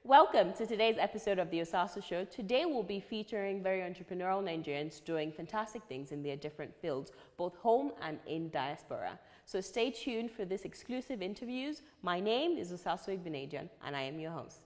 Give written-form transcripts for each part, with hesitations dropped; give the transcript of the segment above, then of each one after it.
Welcome to today's episode of the Osasu Show. Today we'll be featuring very entrepreneurial Nigerians doing fantastic things in their different fields, both home and in diaspora. So stay tuned for this exclusive interviews. My name is Osasu Igbenedion and I am your host.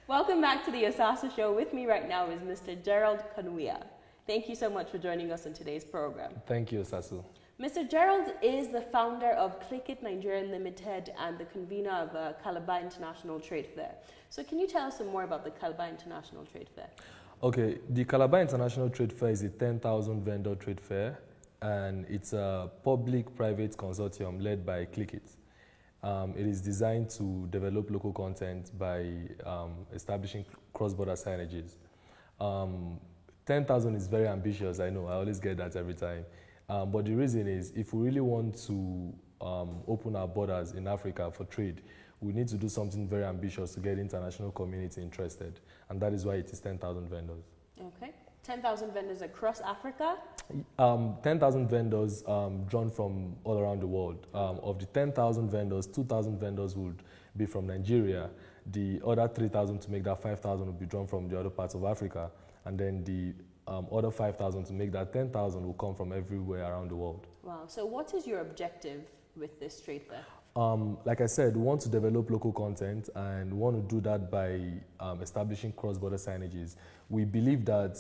Welcome back to the Osasu Show. With me right now is Mr. Gerald Kanuya. Thank you so much for joining us on today's program. Thank you, Osasu. Mr. Gerald is the founder of Clickit Nigeria Limited and the convener of Calabar International Trade Fair. So can you tell us some more about the Calabar International Trade Fair? Okay, the Calabar International Trade Fair is a 10,000 vendor trade fair, and it's a public-private consortium led by Clickit. It is designed to develop local content by establishing cross-border signages. 10,000 is very ambitious, I know, I always get that every time. But the reason is, if we really want to open our borders in Africa for trade, we need to do something very ambitious to get the international community interested. And that is why it is 10,000 vendors. Okay. 10,000 vendors across Africa? 10,000 vendors drawn from all around the world. Of the 10,000 vendors, 2,000 vendors would be from Nigeria. The other 3,000 to make that 5,000 would be drawn from the other parts of Africa. And then the other 5,000 to make that 10,000 will come from everywhere around the world. Wow. So what is your objective with this trade fair? Like I said, we want to develop local content and we want to do that by establishing cross-border signages. We believe that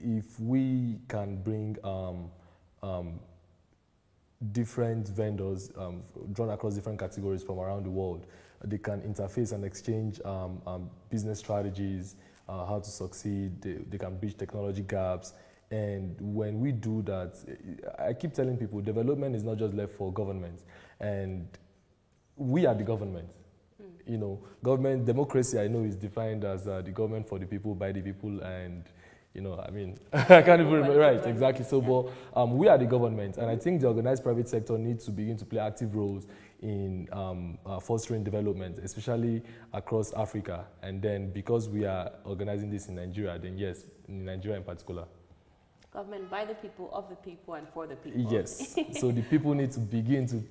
if we can bring different vendors drawn across different categories from around the world, they can interface and exchange business strategies, how to succeed, they can bridge technology gaps. And when we do that, I keep telling people, development is not just left for government. And we are the government. You know, government, democracy, I know, is defined as the government for the people, by the people, and you know, I mean, I can't even remember, right, exactly. So, but we are the government, and I think the organized private sector needs to begin to play active roles in fostering development, especially across Africa. And then because we are organizing this in Nigeria, then yes, in Nigeria in particular. Government by the people, of the people, and for the people. Yes, so the people need to begin to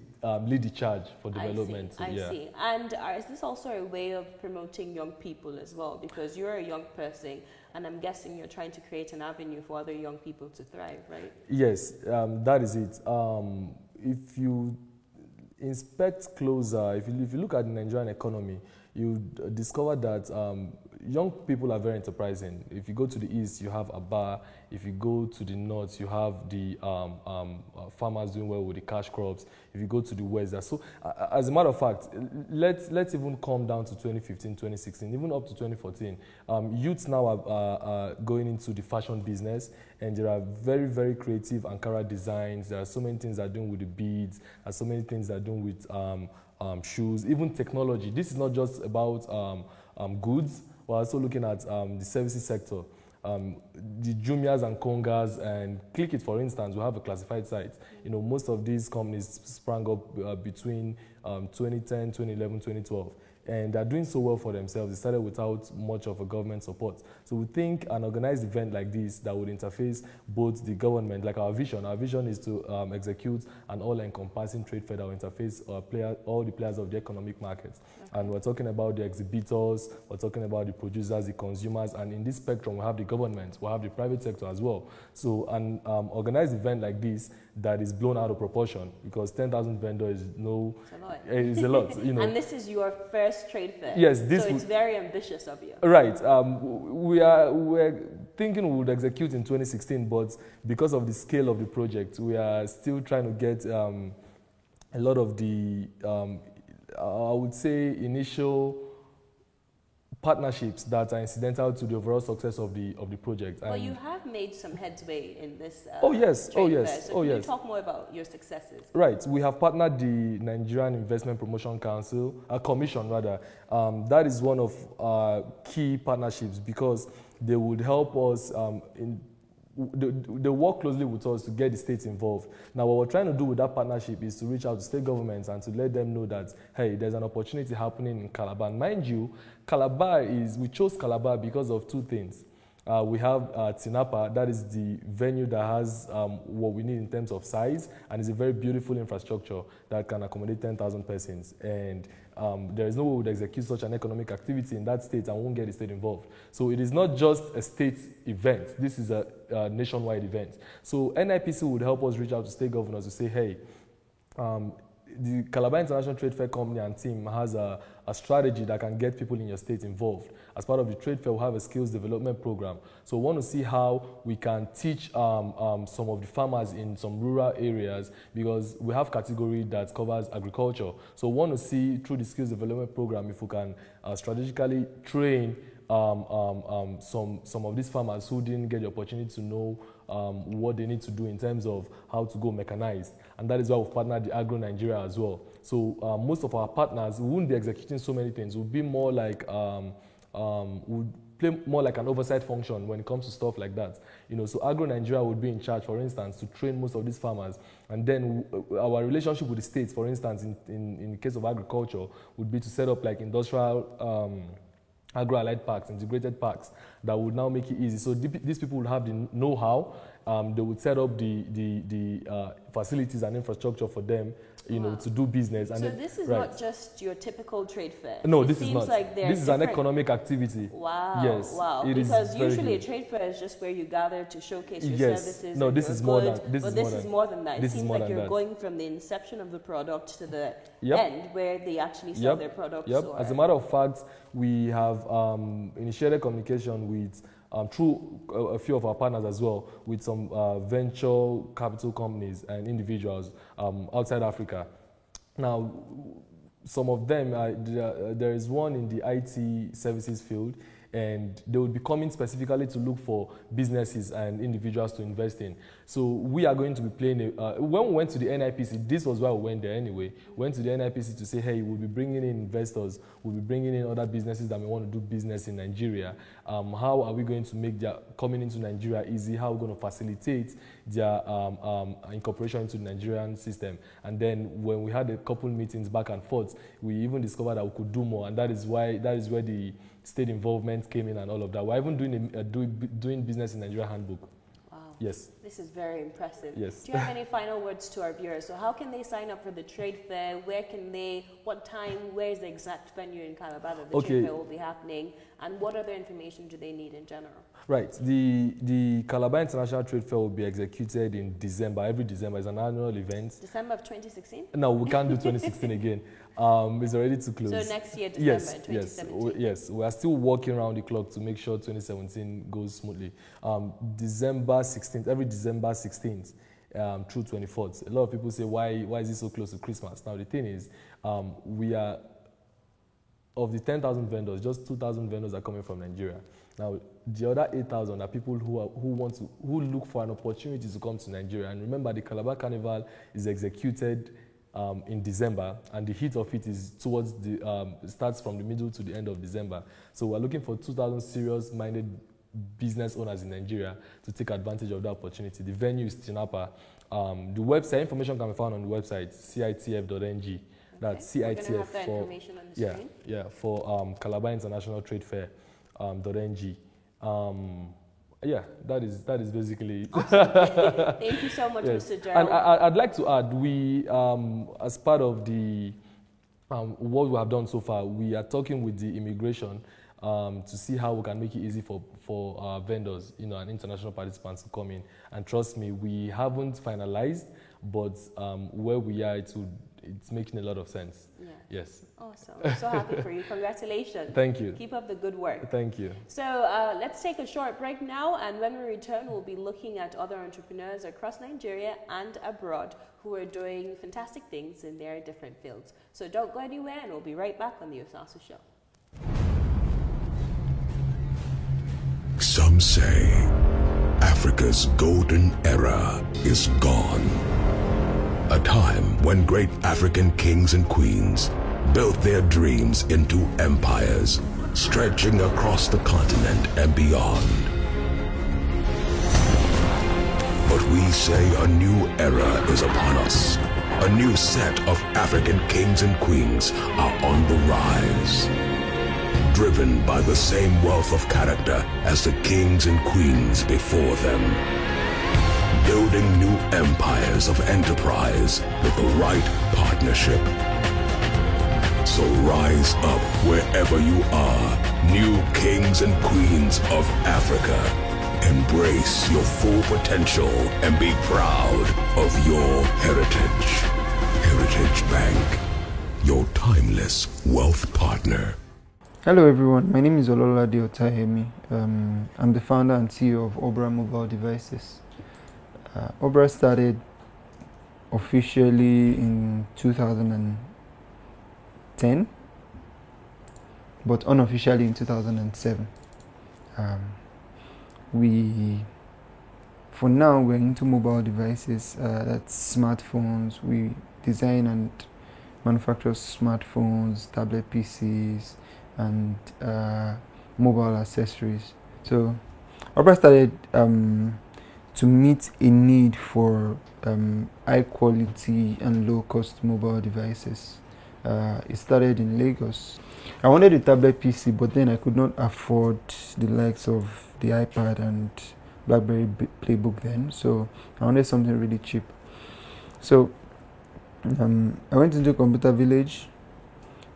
lead the charge for development. I see. And is this also a way of promoting young people as well? Because you're a young person, and I'm guessing you're trying to create an avenue for other young people to thrive, right? Yes, that is it. If you inspect closer, if you look at the Nigerian economy, you discover that young people are very enterprising. If you go to the east, you have Aba. If you go to the north, you have the farmers doing well with the cash crops. If you go to the west, so as a matter of fact, let's even come down to 2015, 2016, even up to 2014. Youths now are going into the fashion business, and there are very, very creative Ankara designs. There are so many things they're doing with the beads. There are so many things they're doing with shoes, even technology. This is not just about goods. We're also looking at the services sector. The Jumias and Kongas and Clickit, for instance, we have a classified site. You know, most of these companies sprang up between 2010, 2011, 2012. And they're doing so well for themselves. They started without much of a government support. So we think an organized event like this that would interface both the government, like our vision is to execute an all-encompassing trade fair that will interface all the players of the economic markets. Okay. And we're talking about the exhibitors, we're talking about the producers, the consumers, and in this spectrum we have the government, we have the private sector as well. So an organized event like this that is blown out of proportion, because 10,000 vendors is a lot. You know. And this is your first trade fair. Yes, so it's very ambitious of you. Right. We're thinking we would execute in 2016, but because of the scale of the project, we are still trying to get a lot of the, I would say, initial partnerships that are incidental to the overall success of the project. Well, you have made some headway in this. Oh yes, trade oh yes, fair. So oh can yes. you talk more about your successes? Right, we have partnered the Nigerian Investment Promotion Council, Commission rather. That is one of our key partnerships because they would help us they work closely with us to get the states involved. Now, what we're trying to do with that partnership is to reach out to state governments and to let them know that, hey, there's an opportunity happening in Calabar. And mind you, we chose Calabar because of two things. We have Tinapa, that is the venue that has what we need in terms of size, and it's a very beautiful infrastructure that can accommodate 10,000 persons. And there is no way we would execute such an economic activity in that state and won't get the state involved. So it is not just a state event. This is a nationwide event. So NIPC would help us reach out to state governors to say, hey, the Calabar International Trade Fair Company and team has a strategy that can get people in your state involved. As part of the trade fair, we have a skills development program. So we want to see how we can teach some of the farmers in some rural areas because we have category that covers agriculture. So we want to see through the skills development program if we can strategically train some of these farmers who didn't get the opportunity to know what they need to do in terms of how to go mechanized. And that is why we've partnered the Agro Nigeria as well. So most of our partners, we wouldn't be executing so many things. We'll be more like, would play more like an oversight function when it comes to stuff like that. You know, so Agro Nigeria would be in charge, for instance, to train most of these farmers. And then our relationship with the states, for instance, in the case of agriculture, would be to set up like industrial agro-allied parks, integrated parks that would now make it easy. So these people would have the know-how. They would set up the facilities and infrastructure for them, you know, to do business. And so then, this is not just your typical trade fair. No, it this is not. Like this is an economic activity. Wow. Yes. Wow. Because usually a trade fair is just where you gather to showcase your services. No, and this your is more goods, than this. But is this more is than, more than that. It this seems is more like than you're that. going from the inception of the product to the end where they actually sell their products. Yep. Or As a matter of fact, we have initiated communication with through a few of our partners as well, with some venture capital companies and individuals outside Africa. Now, some of them, there is one in the IT services field, and they would be coming specifically to look for businesses and individuals to invest in. So we are going to be playing, when we went to the NIPC, this was why we went there anyway, went to the NIPC to say, hey, we'll be bringing in investors, we'll be bringing in other businesses that may want to do business in Nigeria. How are we going to make their coming into Nigeria easy? How are we going to facilitate their incorporation into the Nigerian system? And then when we had a couple meetings back and forth, we even discovered that we could do more, and that is where the state involvement came in and all of that. We're even doing business in Nigeria handbook. Wow. Yes. This is very impressive. Yes. Do you have any final words to our viewers? So how can they sign up for the trade fair? Where can they, what time, where is the exact venue in Calabar that the trade fair will be happening? And what other information do they need in general? Right. The Calabar International Trade Fair will be executed in December. Every December is an annual event. December of 2016? No, we can't do 2016 again. It's already too close. So next year, December 2017? Yes. We are still working around the clock to make sure 2017 goes smoothly. December 16th, every December 16th through 24th. A lot of people say, why is it so close to Christmas? Now, the thing is, we are, of the 10,000 vendors, just 2,000 vendors are coming from Nigeria. Now, the other 8,000 are people who look for an opportunity to come to Nigeria. And remember, the Calabar Carnival is executed in December, and the heat of it is towards starts from the middle to the end of December. So we're looking for 2,000 serious-minded business owners in Nigeria to take advantage of that opportunity. The venue is Tinapa. The website information can be found on the website citf.ng. That's CITF for Calabar International Trade Fair .ng. That is basically it. Awesome. Thank you so much, Mr. Gerald. And I'd like to add, we, as part of the what we have done so far, we are talking with the immigration to see how we can make it easy for vendors, and international participants to come in. And trust me, we haven't finalized, but where we are, it's making a lot of sense. Yeah. Yes. Awesome. I'm so happy for you. Congratulations. Thank you. Keep up the good work. Thank you. So let's take a short break now, and when we return, we'll be looking at other entrepreneurs across Nigeria and abroad who are doing fantastic things in their different fields. So don't go anywhere, and we'll be right back on the Osasu Show. Some say Africa's golden era is gone. A time when great African kings and queens built their dreams into empires, stretching across the continent and beyond. But we say a new era is upon us. A new set of African kings and queens are on the rise. Driven by the same wealth of character as the kings and queens before them. Building new empires of enterprise with the right partnership. So rise up wherever you are, new kings and queens of Africa. Embrace your full potential and be proud of your heritage. Heritage Bank, your timeless wealth partner. Hello everyone, my name is Ololade Otayemi. I'm the founder and CEO of Obra Mobile Devices. Obra started officially in 2010, but unofficially in 2007. For now, we're into mobile devices, that's smartphones. We design and manufacture smartphones, tablet PCs, and mobile accessories. So Obra started to meet a need for high quality and low cost mobile devices. It started in Lagos. I wanted a tablet PC, but then I could not afford the likes of the iPad and BlackBerry Playbook then, so I wanted something really cheap. So I went into Computer Village.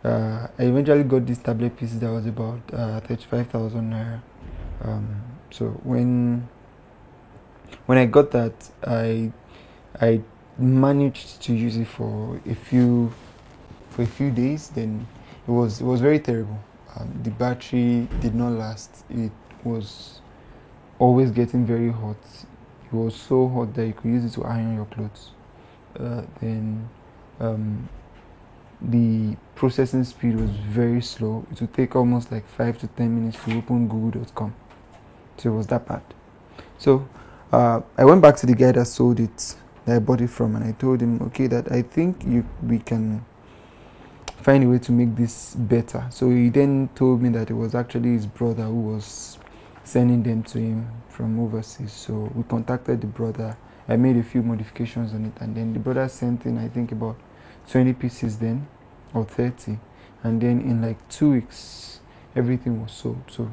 I eventually got this tablet PC that was about 35,000 naira. So when I got that, I managed to use it for a few days. Then it was very terrible. The battery did not last. It was always getting very hot. It was so hot that you could use it to iron your clothes. The processing speed was very slow. It would take almost like 5 to 10 minutes to open google.com. So it was that bad. So I went back to the guy that sold it, that I bought it from, and I told him, okay, that I think we can find a way to make this better. So he then told me that it was actually his brother who was sending them to him from overseas. So we contacted the brother. I made a few modifications on it, and then the brother sent in, I think, about 20 pieces then, or 30, and then in like 2 weeks everything was sold. So,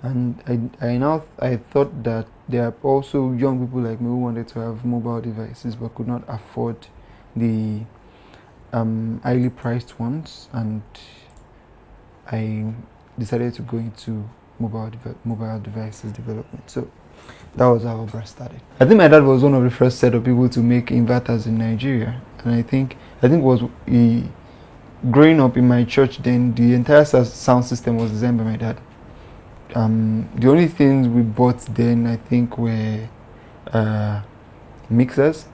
and I thought that there are also young people like me who wanted to have mobile devices but could not afford the highly priced ones, and I decided to go into mobile devices development. So that was how Obra started. I think my dad was one of the first set of people to make inverters in Nigeria, and I think growing up in my church then, the entire sound system was designed by my dad. The only things we bought then, I think, were mixers.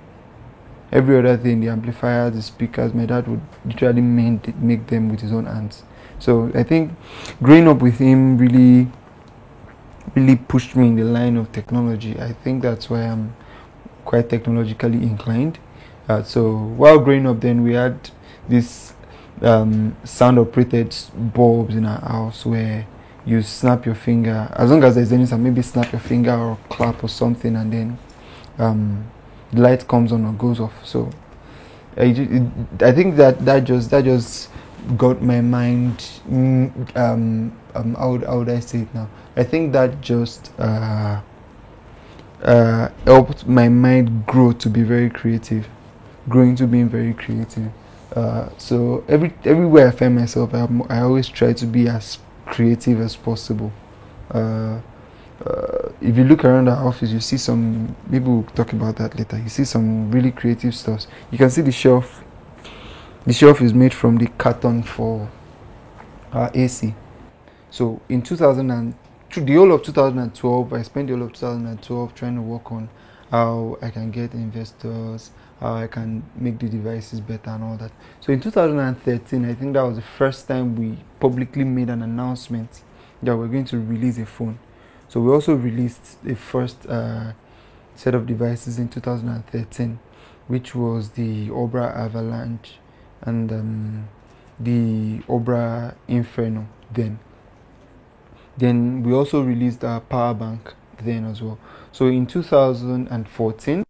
Every other thing, the amplifiers, the speakers, my dad would literally make them with his own hands. So I think growing up with him really pushed me in the line of technology. I think that's why I'm quite technologically inclined. So while growing up then, we had this sound operated bulbs in our house where you snap your finger, as long as there's any sound, maybe snap your finger or clap or something, and then the light comes on or goes off. So I think that just got my mind, how would I say it now? I think that just helped my mind grow to be very creative, growing to being very creative. So everywhere I find myself, I always try to be as creative as possible. if you look around our office, you see some, maybe we'll talk about that later, you see some really creative stuff. You can see the shelf. The shelf is made from the carton for our AC. So in the whole of 2012, I spent the whole of 2012 trying to work on how I can get investors, how I can make the devices better and all that. So in 2013, I think that was the first time we publicly made an announcement that we're going to release a phone. So we also released the first set of devices in 2013, which was the Obra Avalanche and the Obra Inferno then. Then we also released our power bank then as well. So in 2014,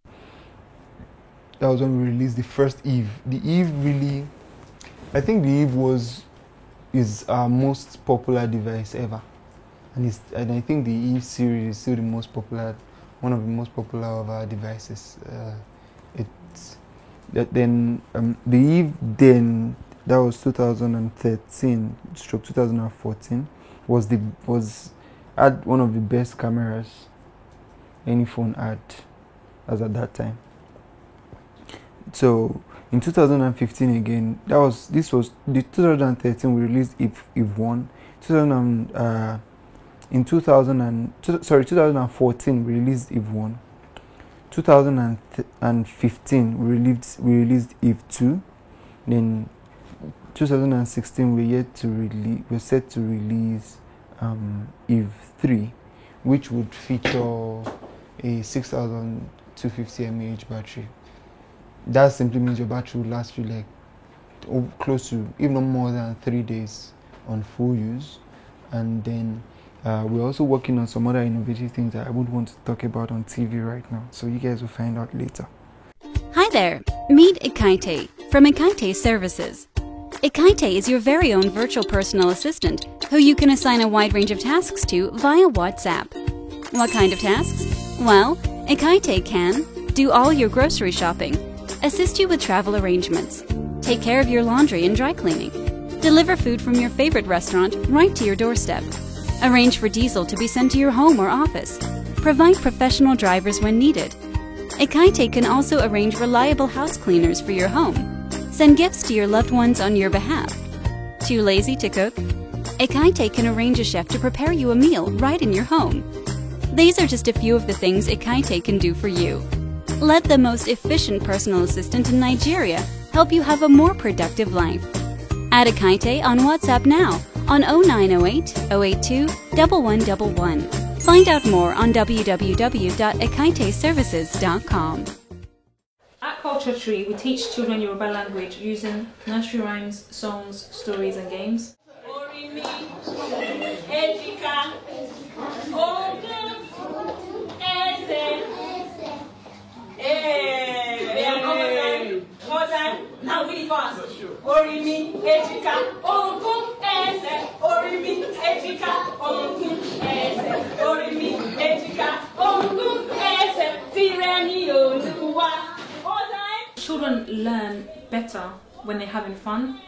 that was when we released the first Eve. The Eve really, I think the Eve is our most popular device ever. And I think the Eve series is still the most popular, one of the most popular of our devices. The Eve then, that was 2013 stroke 2014, had one of the best cameras any phone had as at that time. So in 2015 again, this was the 2013 we released Eve 1. 2014 we released Eve 1. 2015 we released Eve 2. Then 2016 we're set to release Eve 3, which would feature a 6250 mAh battery. That simply means your battery will last you like close to, if not more than 3 days on full use. And then we're also working on some other innovative things that I wouldn't want to talk about on TV right now, so you guys will find out later. Hi there, meet Ekaite from Ekaite Services. Ekaite is your very own virtual personal assistant who you can assign a wide range of tasks to via WhatsApp. What kind of tasks? Well, Ekaite can do all your grocery shopping, assist you with travel arrangements, take care of your laundry and dry cleaning, deliver food from your favorite restaurant right to your doorstep, arrange for diesel to be sent to your home or office, provide professional drivers when needed. Ekaite can also arrange reliable house cleaners for your home, send gifts to your loved ones on your behalf. Too lazy to cook? Ekaite can arrange a chef to prepare you a meal right in your home. These are just a few of the things Ekaite can do for you. Let the most efficient personal assistant in Nigeria help you have a more productive life. Add Ekaite on WhatsApp now on 0908 082 1111. Find out more on www.ekaiteservices.com. At Culture Tree, we teach children Yoruba language using nursery rhymes, songs, stories and games. Now really fast. Orimi, Ejika, Ogun, Ese. Orimi, Ejika, Ogun, Ese. Orimi, Ejika, Ogun, Ese. Tireni Oluwa. Children learn better when they're having fun.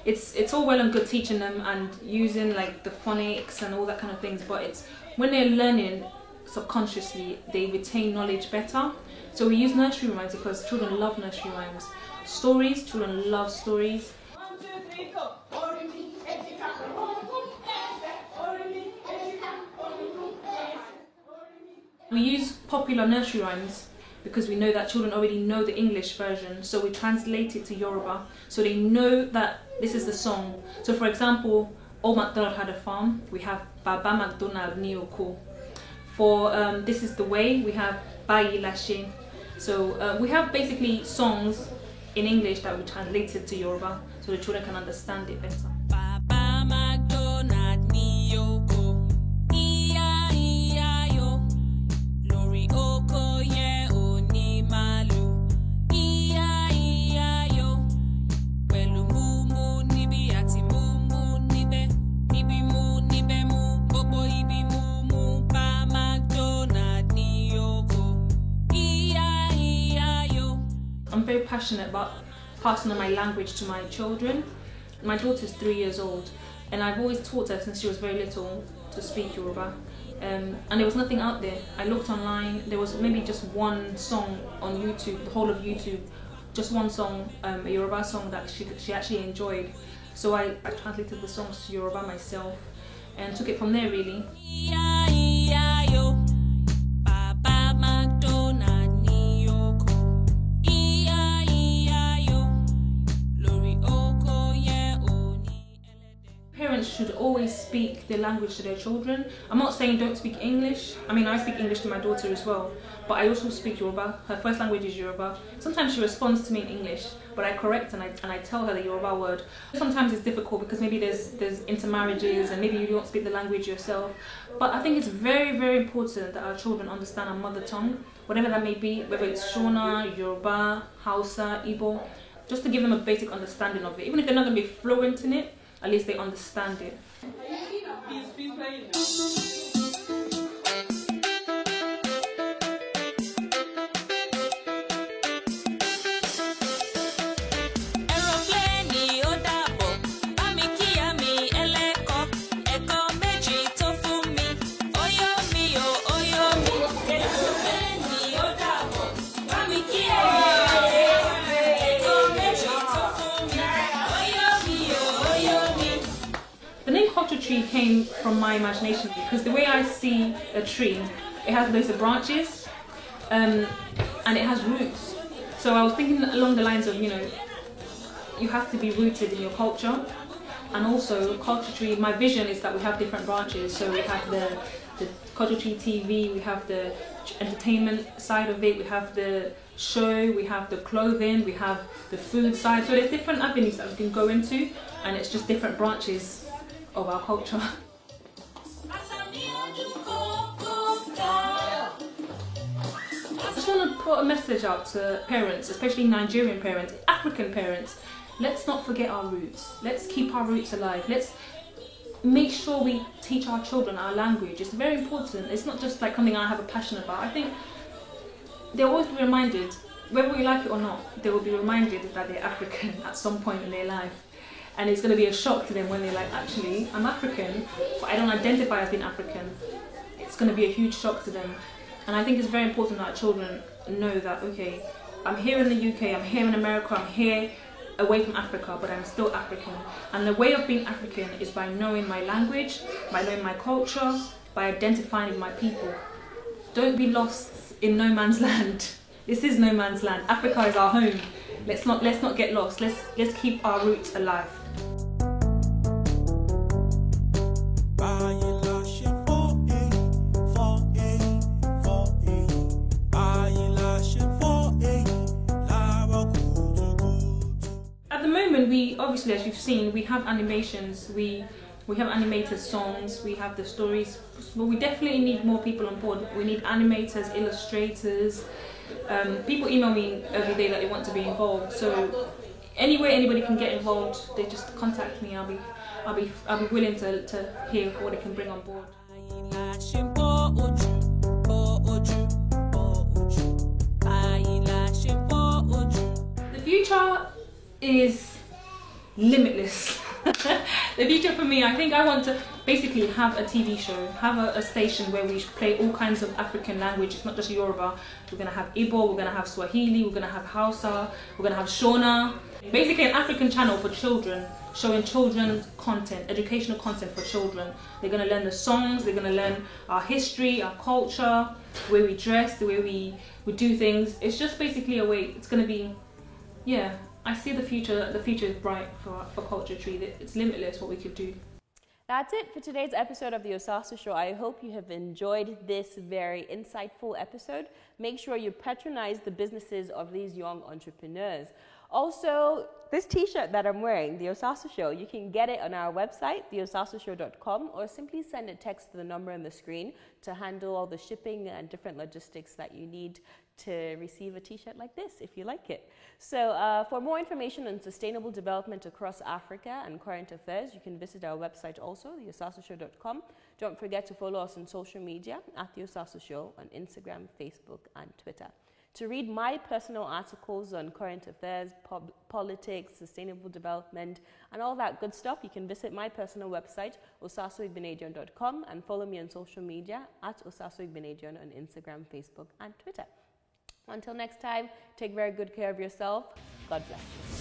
It's all well and good teaching them and using like the phonics and all that kind of things, but it's when they're learning subconsciously, they retain knowledge better. So we use nursery rhymes because children love nursery rhymes. Stories, children love stories. 1, 2, 3, go. Orimi, Ejika, Ogun, Ese. Orimi, Ejika, Ogun, Ese. We use popular nursery rhymes because we know that children already know the English version, so we translate it to Yoruba so they know that this is the song. So for example, Old MacDonald had a farm, we have Baba MacDonald ni oko. For This Is the Way, we have Bayi Lashe. So we have basically songs in English that we translated to Yoruba so the children can understand it better. Baba MacDonald ni oko, iya iya yo, lori oko ye oni malu, iya iya yo, pẹ̀lú mumu níbi àti mumu níbẹ̀, níbi mu níbẹ̀ mu, gbogbo ibi mumu. Baba MacDonald ni oko, iya iya yo. I'm very passionate about passing on my language to my children. My daughter's 3 years old and I've always taught her since she was very little to speak Yoruba. And there was nothing out there. I looked online, there was maybe just one song on YouTube, the whole of YouTube, just one song, a Yoruba song that she actually enjoyed. So I translated the songs to Yoruba myself and took it from there, really. Parents should always speak their language to their children. I'm not saying don't speak English. I mean, I speak English to my daughter as well, but I also speak Yoruba. Her first language is Yoruba. Sometimes she responds to me in English, but I correct and I tell her the Yoruba word. Sometimes it's difficult because maybe there's intermarriages and maybe you don't speak the language yourself. But I think it's very, very important that our children understand our mother tongue, whatever that may be, whether it's Shona, Yoruba, Hausa, Igbo, just to give them a basic understanding of it. Even if they're not going to be fluent in it, at least they understand it. Tree came from my imagination because the way I see a tree, it has loads of branches and it has roots. So I was thinking along the lines of, you know, you have to be rooted in your culture, and also Culture Tree, my vision is that we have different branches. So we have the Culture Tree TV, we have the entertainment side of it, we have the show, we have the clothing, we have the food side. So there's different avenues that we can go into, and it's just different branches of our culture. I just want to put a message out to parents, especially Nigerian parents, African parents. Let's not forget our roots. Let's keep our roots alive. Let's make sure we teach our children our language. It's very important. It's not just like something I have a passion about. I think they'll always be reminded, whether we like it or not, they will be reminded that they're African at some point in their life. And it's going to be a shock to them when they're like, actually, I'm African, but I don't identify as being African. It's going to be a huge shock to them. And I think it's very important that our children know that, okay, I'm here in the UK, I'm here in America, I'm here away from Africa, but I'm still African. And the way of being African is by knowing my language, by knowing my culture, by identifying with my people. Don't be lost in no man's land. This is no man's land. Africa is our home. Let's not get lost. Let's keep our roots alive. At the moment, we obviously, as you've seen, we have animations, we have animated songs, we have the stories, but we definitely need more people on board. We need animators, illustrators. People email me every day that they want to be involved. So anywhere anybody can get involved, they just contact me. I'll be willing to hear what they can bring on board. The future is limitless. The future for me, I think I want to basically have a TV show, have a station where we play all kinds of African languages, not just Yoruba. We're going to have Igbo, we're going to have Swahili, we're going to have Hausa, we're going to have Shona. Basically an African channel for children, showing children content, educational content for children. They're going to learn the songs, they're going to learn our history, our culture, the way we dress, the way we do things. It's just basically a way, it's going to be, yeah. I see the future is bright for Culture Tree. It's limitless what we could do. That's it for today's episode of the Osasu Show. I hope you have enjoyed this very insightful episode. Make sure you patronize the businesses of these young entrepreneurs. Also, this t-shirt that I'm wearing, the Osasu Show, you can get it on our website, theosasushow.com, or simply send a text to the number on the screen to handle all the shipping and different logistics that you need to receive a t-shirt like this if you like it. So for more information on sustainable development across Africa and current affairs, you can visit our website also, theosasushow.com. Don't forget to follow us on social media at The Osasu Show on Instagram, Facebook, and Twitter. To read my personal articles on current affairs, politics, sustainable development, and all that good stuff, you can visit my personal website, osasoigbenedion.com, and follow me on social media at osasoigbenedion on Instagram, Facebook, and Twitter. Until next time, take very good care of yourself. God bless you.